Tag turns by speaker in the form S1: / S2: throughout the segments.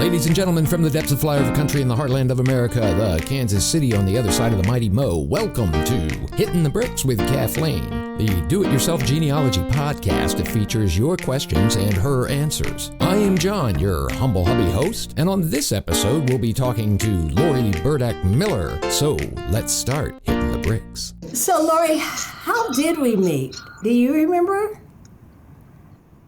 S1: Ladies and gentlemen, from the depths of flyover country in the heartland of America, the Kansas City on the other side of the mighty Mo, welcome to Hittin the Bricks with Kathleen, the do-it-yourself genealogy podcast that features your questions and her answers. I am John, your humble hubby host, and on this episode, we'll be talking to Lori Berdak Miller. So let's start Hittin the Bricks.
S2: So, Lori, how did we meet? Do you remember?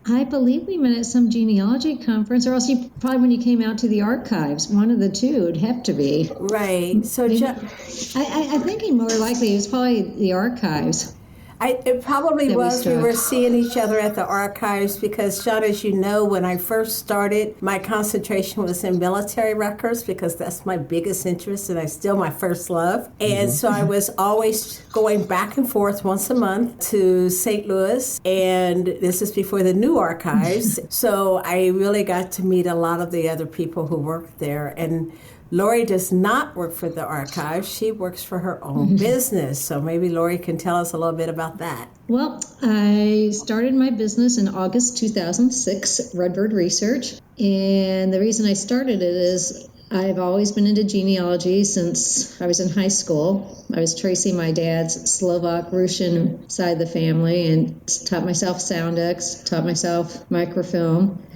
S3: I believe we met at some genealogy conference, or else probably when you came out to the archives. One of the two would have to be.
S2: Right. So,
S3: I'm thinking more likely it was probably the archives.
S2: It probably was. We were seeing each other at the archives because, John, as you know, when I first started, my concentration was in military records because that's my biggest interest and it's still my first love. And so I was always going back and forth once a month to St. Louis, and this is before the new archives. So I really got to meet a lot of the other people who worked there. And Lori does not work for the archives. She works for her own business. So maybe Lori can tell us a little bit about that.
S3: Well, I started my business in August 2006, Redbird Research. And the reason I started it is I've always been into genealogy since I was in high school. I was tracing my dad's Slovak Russian side of the family and taught myself Soundex, taught myself microfilm.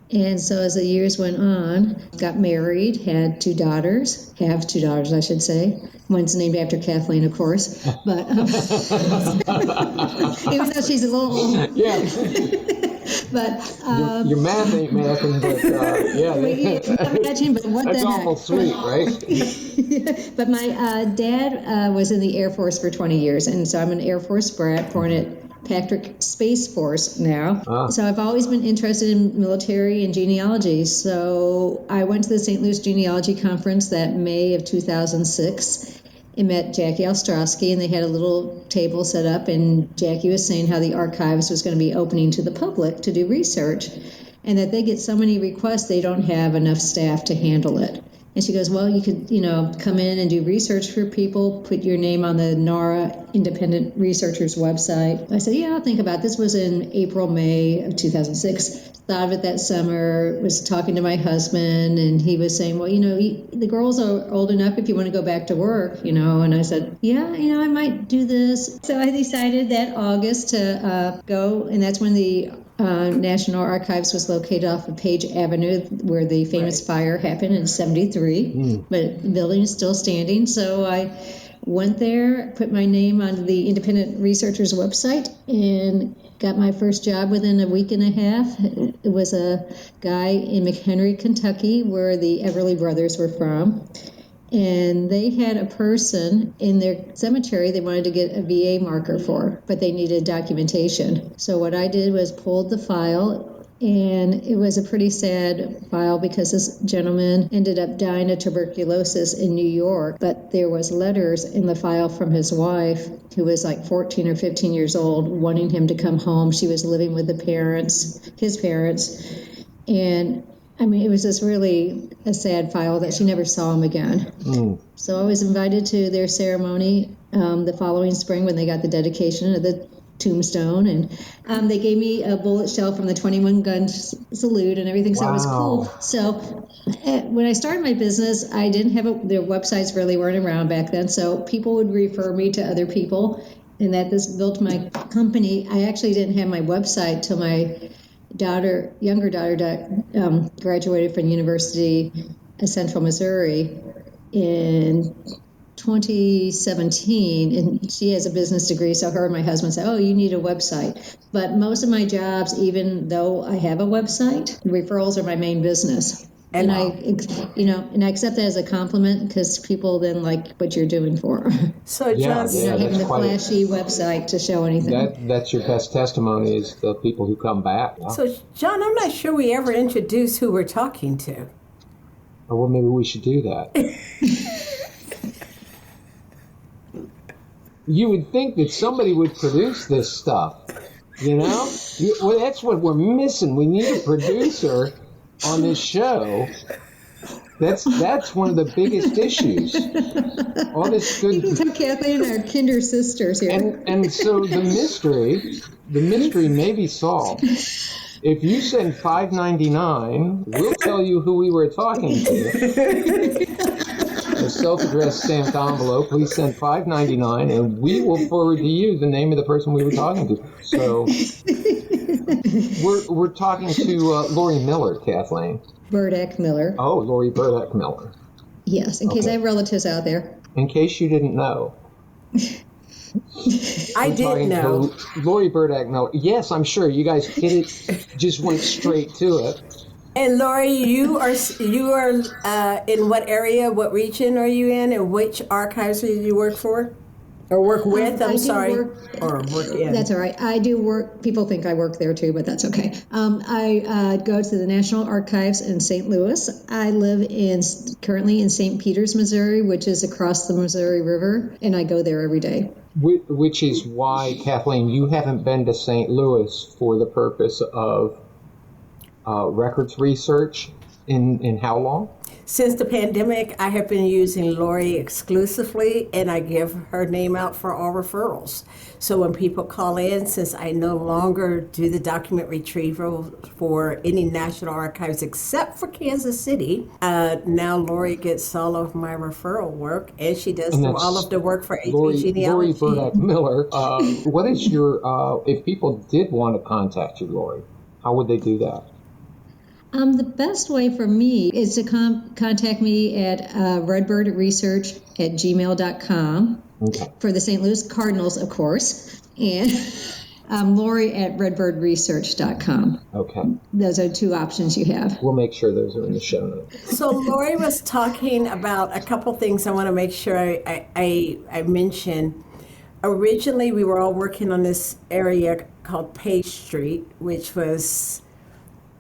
S3: And so as the years went on, got married, had two daughters, have two daughters, I should say. One's named after Kathleen, of course. But even though she's a little old.
S4: Yeah.
S3: But
S4: your math ain't mathing, but
S3: imagine, but what
S4: that's
S3: the heck?
S4: awful sweet, right?
S3: But my dad was in the Air Force for 20 years, and so I'm an Air Force brat, born at Patrick Space Force now. So I've always been interested in military and genealogy. So I went to the St. Louis Genealogy Conference that May of 2006 and met Jackie Ostrowski, and they had a little table set up, and Jackie was saying how the archives was going to be opening to the public to do research, and that they get so many requests they don't have enough staff to handle it. And she goes, well, you could, come in and do research for people, put your name on the NARA Independent Researchers website. I said, yeah, I'll think about it. This was in April, May of 2006. Thought of it that summer, was talking to my husband, and he was saying, well, the girls are old enough if you want to go back to work, And I said, yeah, I might do this. So I decided that August to go, and that's when the National Archives was located off of Page Avenue, where the famous fire happened in 73. But the building is still standing. So I went there, put my name on the Independent Researchers website, and got my first job within a week and a half. It was a guy in McHenry, Kentucky, where the Everly brothers were from. And they had a person in their cemetery they wanted to get a VA marker for, but they needed documentation. So what I did was pulled the file, and it was a pretty sad file because this gentleman ended up dying of tuberculosis in New York, but there was letters in the file from his wife, who was like 14 or 15 years old, wanting him to come home. She was living with his parents, and it was just really a sad file that she never saw him again. So I was invited to their ceremony the following spring when they got the dedication of the tombstone, and they gave me a bullet shell from the 21-gun salute and everything, so it was cool. So when I started my business, I didn't have their websites really weren't around back then, so people would refer me to other people, and that this built my company. I actually didn't have my website till my younger daughter graduated from University of Central Missouri in 2017, and she has a business degree, so her and my husband said, oh, you need a website. But most of my jobs, even though I have a website, referrals are my main business. And I accept that as a compliment because people then like what you're doing for them.
S2: So, John,
S3: having the flashy website to show anything.
S4: That's your best testimony is the people who come back. Yeah.
S2: So, John, I'm not sure we ever introduced who we're talking to.
S4: Oh, well, maybe we should do that. You would think that somebody would produce this stuff, Well, that's what we're missing. We need a producer on this show. That's one of the biggest issues. All this good.
S3: You can tell Kathleen and our kinder sisters here.
S4: And so the mystery may be solved. If you send $5.99, we'll tell you who we were talking to. A self-addressed stamped envelope. Please send $5.99, and we will forward to you the name of the person we were talking to. So we're talking to Lori Miller, Kathleen.
S3: Berdak Miller.
S4: Oh, Lori Berdak Miller.
S3: Yes, in case I have relatives out there.
S4: In case you didn't know.
S2: I did know.
S4: Lori Berdak Miller. Yes, I'm sure. You guys hit it, just went straight to it.
S2: And Lori, you are in what area, what region are you in, and which archives do you work for? Or work with, or work in.
S3: That's all right. I do work, people think I work there too, but that's okay. I go to the National Archives in St. Louis. I live currently in St. Peters, Missouri, which is across the Missouri River, and I go there every day.
S4: Which is why, Kathleen, you haven't been to St. Louis for the purpose of records research in how long?
S2: Since the pandemic, I have been using Lori exclusively, and I give her name out for all referrals. So when people call in, since I no longer do the document retrieval for any National Archives except for Kansas City, now Lori gets all of my referral work, and she does all of the work for AP Genealogy.
S4: Lori Berdak Miller, what is your, if people did want to contact you, Lori, how would they do that?
S3: The best way for me is to contact me at redbirdresearch@gmail.com for the St. Louis Cardinals, of course, and Lori at redbirdresearch.com. Okay. Those are two options you have.
S4: We'll make sure those are in the show notes.
S2: So Lori was talking about a couple things I want to make sure I mention. Originally, we were all working on this area called Page Street, which was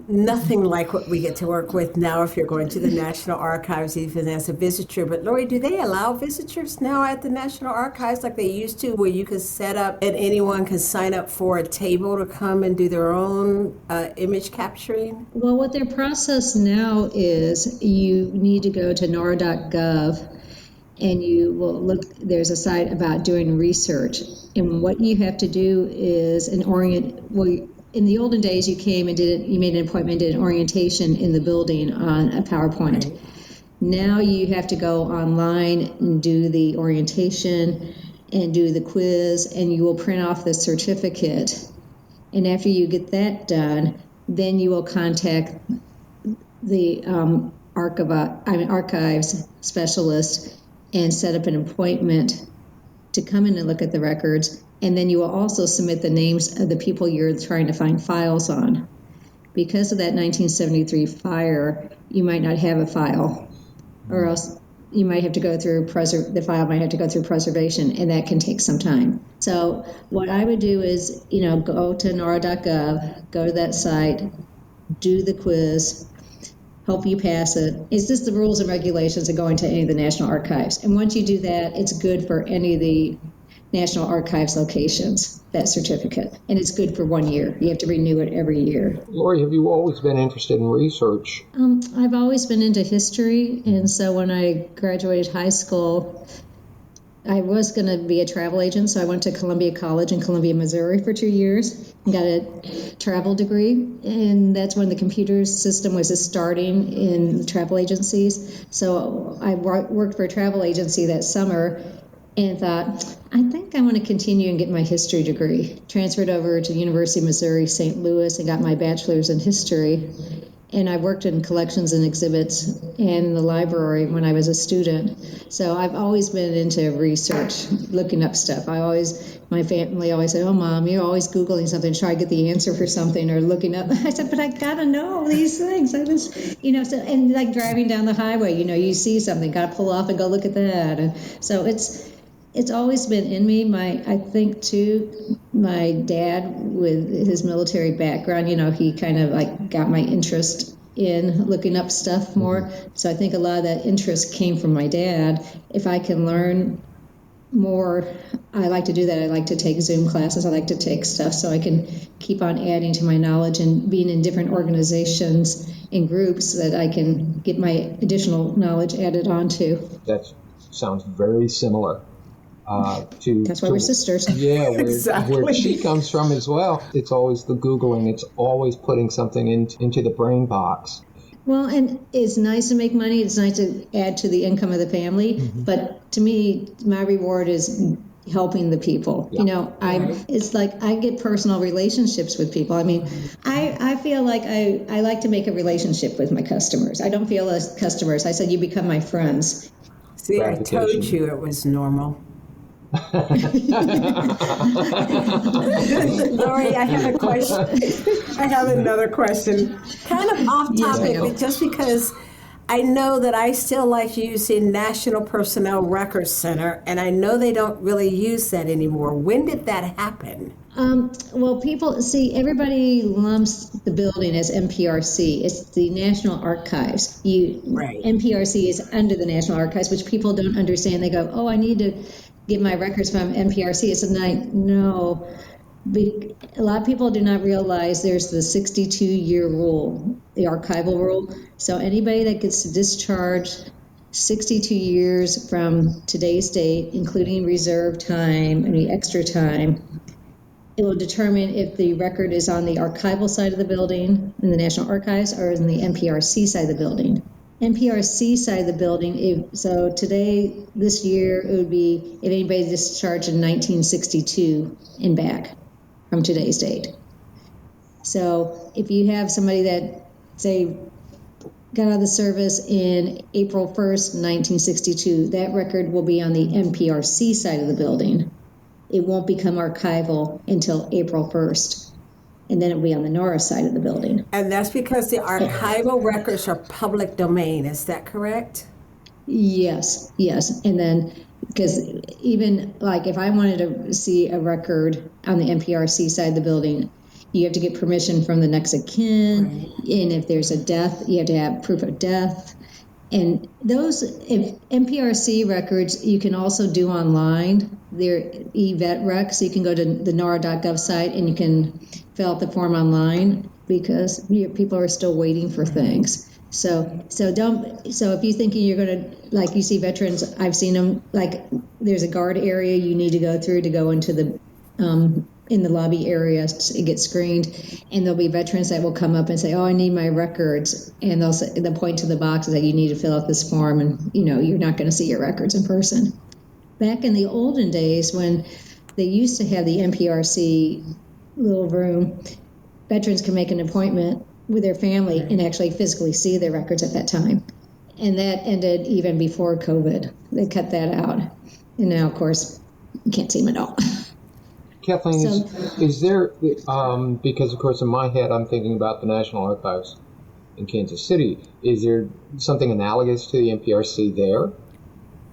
S2: nothing like what we get to work with now if you're going to the National Archives, even as a visitor. But Lori, do they allow visitors now at the National Archives like they used to, where you could set up and anyone can sign up for a table to come and do their own image capturing?
S3: Well, what their process now is you need to go to nara.gov and you will look, there's a site about doing research. And what you have to do is in the olden days, you came and you made an appointment, did an orientation in the building on a PowerPoint. Right. Now you have to go online and do the orientation and do the quiz, and you will print off the certificate. And after you get that done, then you will contact the archives specialist and set up an appointment to come in and look at the records. And then you will also submit the names of the people you're trying to find files on. Because of that 1973 fire, you might not have a file, or else you might have to go through the file might have to go through preservation, and that can take some time. So what I would do is, go to nara.gov, go to that site, do the quiz, hope you pass it. It's just the rules and regulations of going to any of the National Archives. And once you do that, it's good for any of the National Archives locations, that certificate. And it's good for 1 year. You have to renew it every year.
S4: Lori, have you always been interested in research?
S3: I've always been into history. And so when I graduated high school, I was going to be a travel agent. So I went to Columbia College in Columbia, Missouri for 2 years and got a travel degree. And that's when the computer system was just starting in travel agencies. So I worked for a travel agency that summer and thought, I think I want to continue and get my history degree. Transferred over to the University of Missouri, St. Louis, and got my bachelor's in history. And I worked in collections and exhibits and in the library when I was a student. So I've always been into research, looking up stuff. My family always said, oh, Mom, you're always Googling something, try to get the answer for something or looking up. I said, but I got to know these things. And like driving down the highway, you see something, got to pull off and go look at that. And so it's always been in me. I think, too, my dad, with his military background, he kind of got my interest in looking up stuff more. So I think a lot of that interest came from my dad. If I can learn more, I like to do that. I like to take Zoom classes. I like to take stuff so I can keep on adding to my knowledge and being in different organizations and groups that I can get my additional knowledge added onto.
S4: That sounds very similar.
S3: That's why we're sisters.
S4: Yeah,
S2: Exactly.
S4: where she comes from as well. It's always the Googling. It's always putting something into the brain box.
S3: Well, and it's nice to make money. It's nice to add to the income of the family. Mm-hmm. But to me, my reward is helping the people. Yeah. It's like I get personal relationships with people. I mean, I feel like I like to make a relationship with my customers. I don't feel as customers. I said, you become my friends.
S2: See, I told you it was normal. Lori, I have a question. I have another question. Kind of off topic, but just because I know that I still like using National Personnel Records Center, and I know they don't really use that anymore. When did that happen?
S3: Well, people see, everybody lumps the building as NPRC. It's the National Archives.
S2: Right.
S3: NPRC is under the National Archives, which people don't understand. They go, oh, I need to get my records from NPRC. It's no. A lot of people do not realize there's the 62-year rule, the archival rule. So anybody that gets discharged 62 years from today's date, including reserve time, any extra time, it will determine if the record is on the archival side of the building in the National Archives or in the NPRC side of the building. NPRC side of the building, so today, this year, it would be if anybody discharged in 1962 and back from today's date. So if you have somebody that, say, got out of the service in April 1st, 1962, that record will be on the NPRC side of the building. It won't become archival until April 1st. And then it'll be on the Norris side of the building.
S2: And that's because the archival records are public domain. Is that correct?
S3: Yes. And then, because even like if I wanted to see a record on the NPRC side of the building, you have to get permission from the next of kin. Right. And if there's a death, you have to have proof of death. And those NPRC records you can also do online. They're e-vet recs. So you can go to the NARA.gov site and you can fill out the form online because people are still waiting for things. So if you're thinking you're going to, like you see veterans, I've seen them, like there's a guard area you need to go through to go into the in the lobby area to get screened, and there'll be veterans that will come up and say, oh, I need my records, and they'll point to the boxes that you need to fill out this form, and you're not going to see your records in person. Back in the olden days when they used to have the NPRC little room, veterans could make an appointment with their family and actually physically see their records at that time. And that ended even before COVID. They cut that out. And now, of course, you can't see them at all.
S4: Kathleen, is there, because of course in my head I'm thinking about the National Archives in Kansas City, is there something analogous to the NPRC there?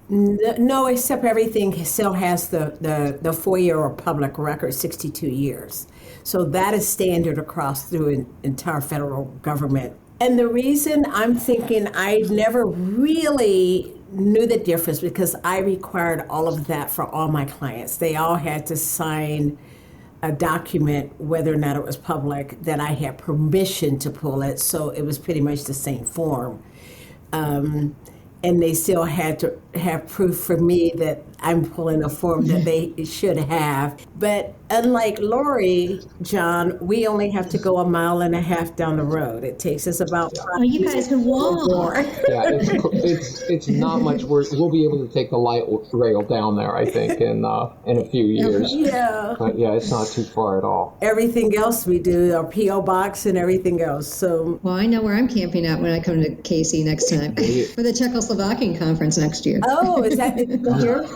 S2: No, except everything still has the four-year or public record, 62 years. So that is standard across through an entire federal government. And the reason I'm thinking I never really knew the difference because I required all of that for all my clients. They all had to sign a document, whether or not it was public, that I had permission to pull it. So it was pretty much the same form. And they still had to have proof for me that I'm pulling a form that they should have. But unlike Lori, John, we only have to go 1.5 miles down the road. It takes us about 5
S3: you guys can walk.
S4: Yeah, it's not much worse. We'll be able to take the light rail down there, I think, in a few years.
S2: Yeah.
S4: But yeah, it's not too far at all.
S2: Everything else we do, our P.O. box and everything else. So.
S3: Well, I know where I'm camping out when I come to KC next time for the Czechoslovakian conference next year.
S2: Oh, is that here?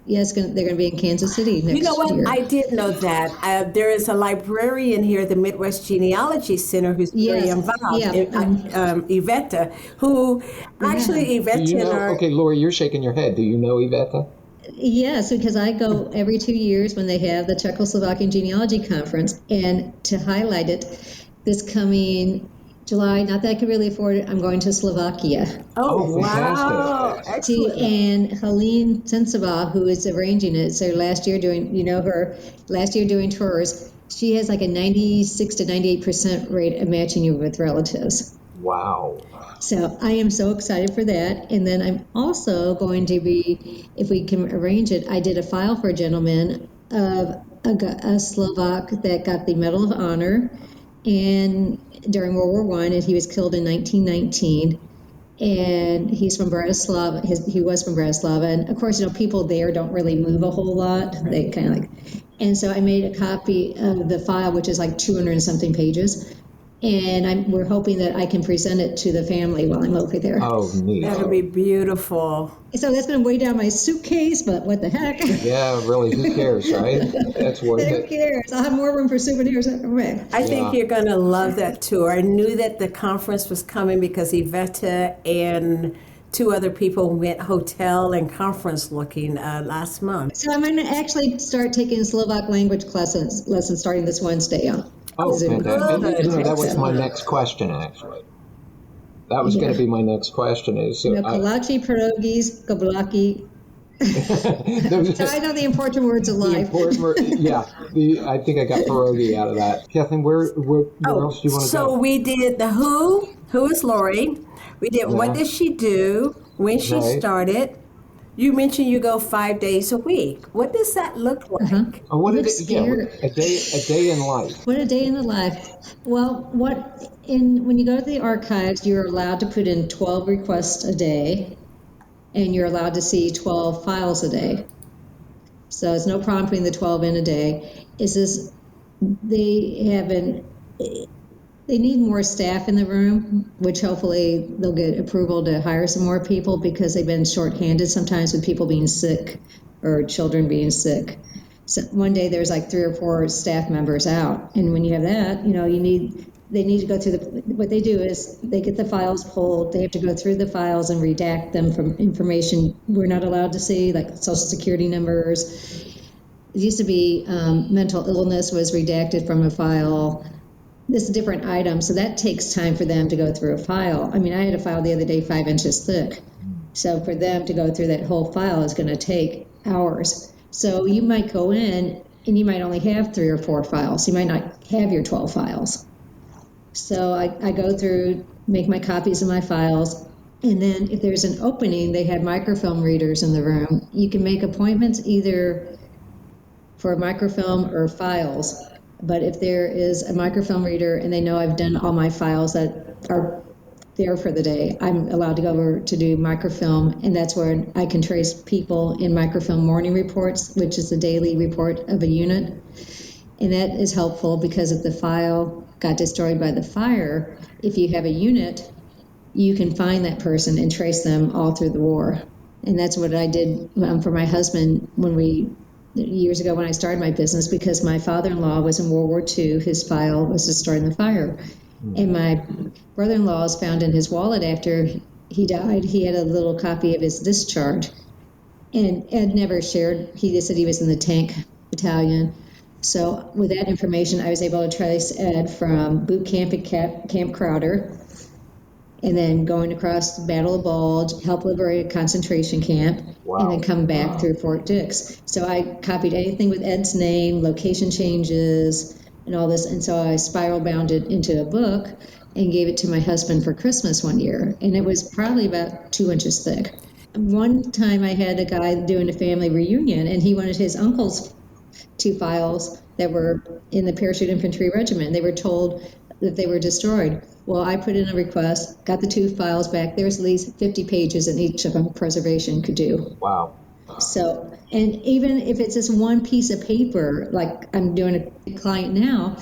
S3: Yes, they're going to be in Kansas City next year.
S2: You know what? I did know that. There is a librarian here at the Midwest Genealogy Center who's very involved. Yeah. Iveta, who actually Iveta...
S4: Okay, Lori, you're shaking your head. Do you know Iveta?
S3: Yes, because I go every 2 years when they have the Czechoslovakian Genealogy Conference. And to highlight it, this coming July, not that I can really afford it, I'm going to Slovakia.
S2: Oh, wow. Excellent.
S3: And Helene Sensova, who is arranging it, so last year doing tours, she has like a 96 to 98% rate of matching you with relatives.
S4: Wow.
S3: So I am so excited for that. And then I'm also going to be, if we can arrange it, I did a file for a gentleman of a Slovak that got the Medal of Honor and during World War I, and he was killed in 1919. And he's from Bratislava. He was from Bratislava, and of course, people there don't really move a whole lot. They kind of and so I made a copy of the file, which is like 200 and something pages, and we're hoping that I can present it to the family while I'm over there.
S4: Oh, neat.
S2: That'll be beautiful.
S3: So that's going to weigh down my suitcase, but what the heck?
S4: Yeah, really, who cares, right? That's worth it.
S3: Who cares? I'll have more room for souvenirs.
S2: I think you're going to love that tour. I knew that the conference was coming because Iveta and 2 other people went hotel and conference looking last month.
S3: So I'm going to actually start taking Slovak language lessons starting this Wednesday.
S4: Oh, fantastic. That was my next question, actually. That was going to be my next question.
S3: Kolache, pierogies, kablaki. So I know the important words of life.
S4: I think I got pierogi out of that. Kathleen, where else do you want to go?
S2: So we did the who is Lori. We did what did she do, when she started. You mentioned you go 5 days a week. What does that look like?
S4: Oh, a day in life.
S3: What a day in the life. Well, when you go to the archives, you're allowed to put in 12 requests a day, and you're allowed to see 12 files a day. So it's no problem putting the 12 in a day. They need more staff in the room, which hopefully they'll get approval to hire some more people because they've been shorthanded sometimes with people being sick or children being sick. So one day there's like 3 or 4 staff members out. And when you have that, they need to go through what they do is they get the files pulled. They have to go through the files and redact them from information we're not allowed to see, like social security numbers. It used to be mental illness was redacted from a file. This is a different item, so that takes time for them to go through a file. I mean, I had a file the other day 5 inches thick. So for them to go through that whole file is going to take hours. So you might go in and you might only have 3 or 4 files. You might not have your 12 files. So I go through, make my copies of my files, and then if there's an opening, they have microfilm readers in the room. You can make appointments either for microfilm or files. But if there is a microfilm reader and they know I've done all my files that are there for the day, I'm allowed to go over to do microfilm, and that's where I can trace people in microfilm morning reports, which is the daily report of a unit. And that is helpful because if the file got destroyed by the fire, if you have a unit, you can find that person and trace them all through the war. And that's what I did for my husband years ago when I started my business, because my father-in-law was in World War II. His file was destroyed in the fire. And my brother-in-law was found in his wallet after he died. He had a little copy of his discharge. And Ed never shared. He just said he was in the tank battalion. So with that information, I was able to trace Ed from boot camp at Camp Crowder, and then going across the Battle of Bulge, help liberate a concentration camp, and then come back through Fort Dix. So I copied anything with Ed's name, location changes, and all this. And so I spiral bound it into a book and gave it to my husband for Christmas one year. And it was probably about 2 inches thick. One time I had a guy doing a family reunion, and he wanted his uncle's 2 files that were in the Parachute Infantry Regiment. They were told that they were destroyed. Well, I put in a request, got the 2 files back. There's at least 50 pages in each of them preservation could do.
S4: Wow.
S3: So, and even if it's just one piece of paper, like I'm doing a client now,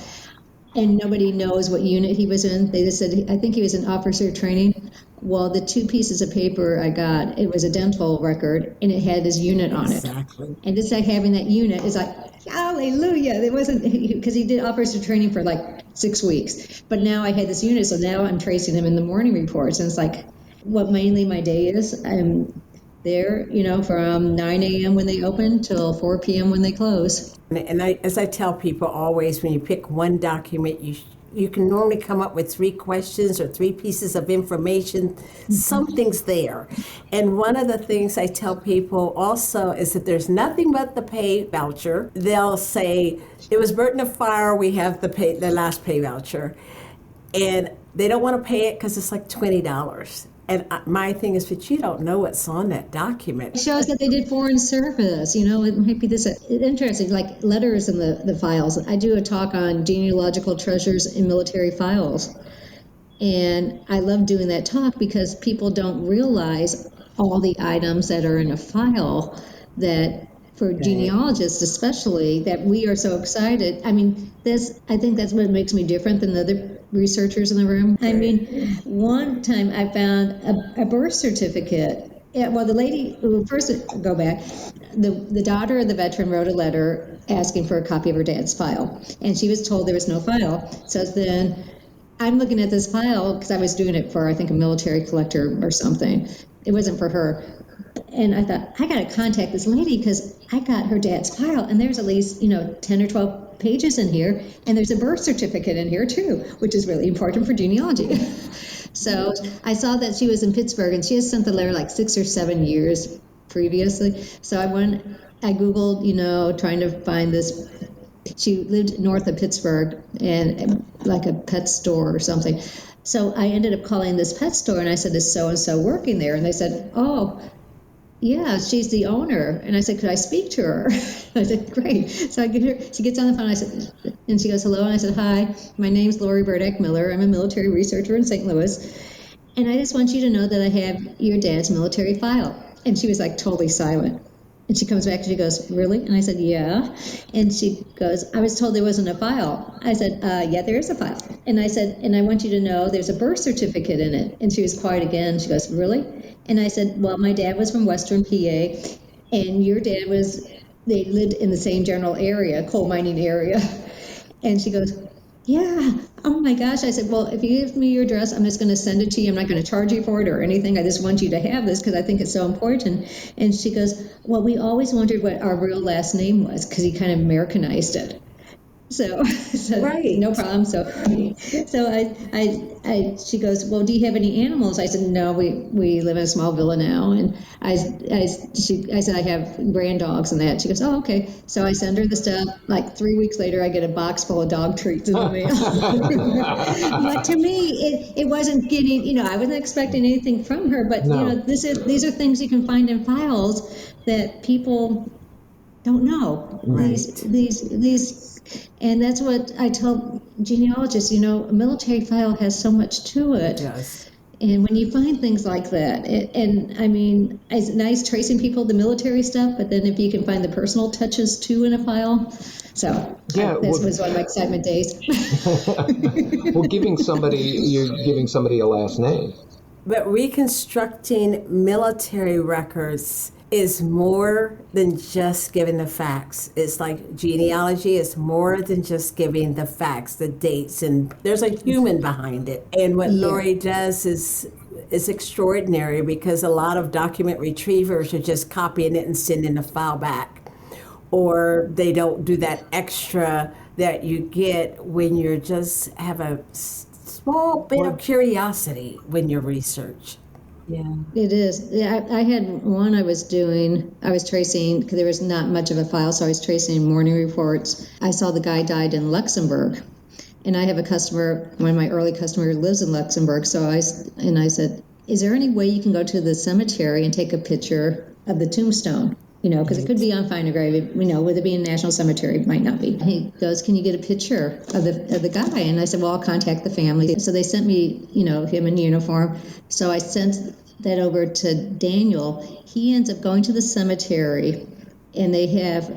S3: and nobody knows what unit he was in, they just said, I think he was in officer training. Well, the 2 pieces of paper I got, it was a dental record, and it had his unit on it.
S2: Exactly.
S3: And just like having that unit is like, hallelujah. It wasn't, because he did officer training for like 6 weeks. But now I had this unit, so now I'm tracing him in the morning reports. And it's like what mainly my day is. I'm there, from 9 a.m. when they open till 4 p.m. when they close.
S2: And as I tell people always, when you pick one document, you can normally come up with 3 questions or 3 pieces of information. Something's there. And one of the things I tell people also is that there's nothing but the pay voucher. They'll say, it was burnt in a fire, we have the last pay voucher. And they don't want to pay it because it's like $20. And my thing is, but you don't know what's on that document.
S3: It shows that they did foreign service. You know, it might be this interesting, like letters in the files. I do a talk on genealogical treasures in military files. And I love doing that talk because people don't realize all the items that are in a file that, for genealogists especially, that we are so excited. I mean, I think that's what makes me different than the other researchers in the room. I mean, one time I found a birth certificate. Yeah, well, the lady, first go back, the daughter of the veteran wrote a letter asking for a copy of her dad's file, and she was told there was no file. So then I'm looking at this file because I was doing it for, I think, a military collector or something. It wasn't for her. And I thought, I got to contact this lady because I got her dad's file, and there's at least, 10 or 12 pages in here, and there's a birth certificate in here too, which is really important for genealogy. So I saw that she was in Pittsburgh, and she has sent the letter like 6 or 7 years previously. So I Googled, trying to find this. She lived north of Pittsburgh, and like a pet store or something. So I ended up calling this pet store, and I said, is so-and-so working there? And they said, oh, yeah, she's the owner. And I said, could I speak to her? I said, great. So I get her, she gets on the phone, and she goes, hello. And I said, hi, my name's Lori Berdak Miller. I'm a military researcher in St. Louis. And I just want you to know that I have your dad's military file. And she was like totally silent. And she comes back and she goes, really? And I said, yeah. And she goes, I was told there wasn't a file. I said, yeah, there is a file. And I said, and I want you to know there's a birth certificate in it. And she was quiet again. She goes, really? And I said, well, my dad was from Western PA, and your dad they lived in the same general area, coal mining area. And she goes, yeah, oh my gosh. I said, well, if you give me your address, I'm just going to send it to you. I'm not going to charge you for it or anything. I just want you to have this because I think it's so important. And she goes, well, we always wondered what our real last name was because he kind of Americanized it. So right. No problem. So she goes, well, do you have any animals? I said, no, we live in a small villa now. And I said, I have grand dogs and that. She goes, oh, okay. So I send her the stuff. Like 3 weeks later, I get a box full of dog treats in the mail. But to me, it wasn't getting, I wasn't expecting anything from her. But,
S4: no.
S3: These are things you can find in files that people don't know.
S2: Right.
S3: These and that's what I tell genealogists, a military file has so much to it.
S2: Yes.
S3: And when you find things like that, it's nice tracing people, the military stuff, but then if you can find the personal touches too in a file. So this was one of my excitement days.
S4: Well, you're giving somebody a last name.
S2: But reconstructing military records is more than just giving the facts. It's like genealogy is more than just giving the facts, the dates, and there's a human behind it. And what Lori does is extraordinary because a lot of document retrievers are just copying it and sending the file back. Or they don't do that extra that you get when you just have a small bit of curiosity when you research. Yeah,
S3: it is. Yeah, I had one I was tracing, because there was not much of a file, so I was tracing morning reports. I saw the guy died in Luxembourg, and I have a customer, one of my early customers lives in Luxembourg, so I said, is there any way you can go to the cemetery and take a picture of the tombstone? Because it could be on Find a Grave, with it being a national cemetery, it might not be. He goes, can you get a picture of the guy? And I said, well, I'll contact the family. So they sent me, him in uniform. So I sent that over to Daniel. He ends up going to the cemetery, and they have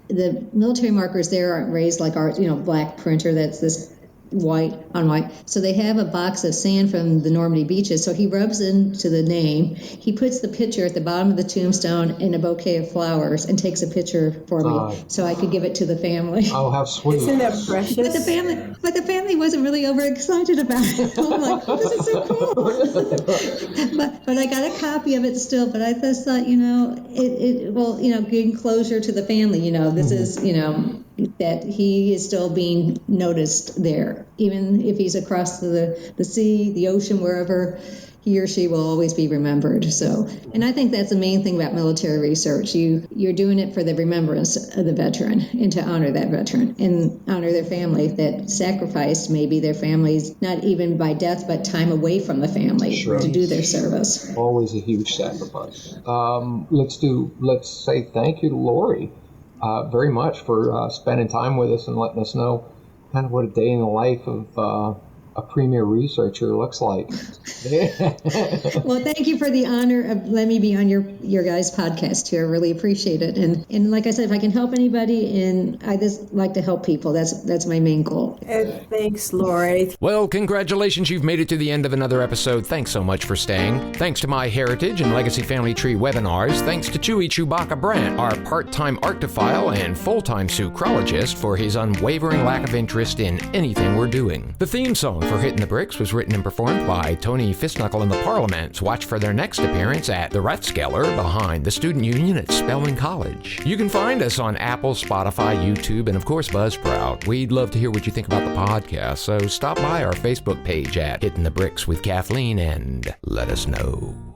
S3: the military markers there aren't raised like our, black printer that's this white on white. So they have a box of sand from the Normandy beaches. So he rubs into the name. He puts the picture at the bottom of the tombstone in a bouquet of flowers and takes a picture for me so I could give it to the family.
S4: Oh, how sweet.
S2: Isn't that precious?
S3: But the family wasn't really overexcited about it. I'm like, oh, this is so cool. but I got a copy of it still. But I just thought, getting closure to the family, this is, that he is still being noticed there, even if he's across the sea, the ocean, wherever. he or she will always be remembered. So, and I think that's the main thing about military research. You're doing it for the remembrance of the veteran and to honor that veteran and honor their family that sacrificed maybe their families, not even by death, but time away from the family to do their service.
S4: Always a huge sacrifice. Let's say thank you to Lori very much for spending time with us and letting us know kind of what a day in the life of a premier researcher looks like.
S3: Well, thank you for the honor of letting me be on your guys' podcast here. I really appreciate it. And like I said, if I can help anybody, and I just like to help people, that's my main goal.
S2: And thanks, Lori.
S1: Well, congratulations. You've made it to the end of another episode. Thanks so much for staying. Thanks to My Heritage and Legacy Family Tree webinars. Thanks to Chewy Chewbacca Brandt, our part-time arctophile and full-time zoocrologist, for his unwavering lack of interest in anything we're doing. The theme song for Hittin the Bricks was written and performed by Tony Fistknuckle and the Parliaments. Watch for their next appearance at the Rathskeller behind the Student Union at Spelman College. You can find us on Apple, Spotify, YouTube, and of course Buzzsprout. We'd love to hear what you think about the podcast, so stop by our Facebook page at Hittin the Bricks with Kathleen and let us know.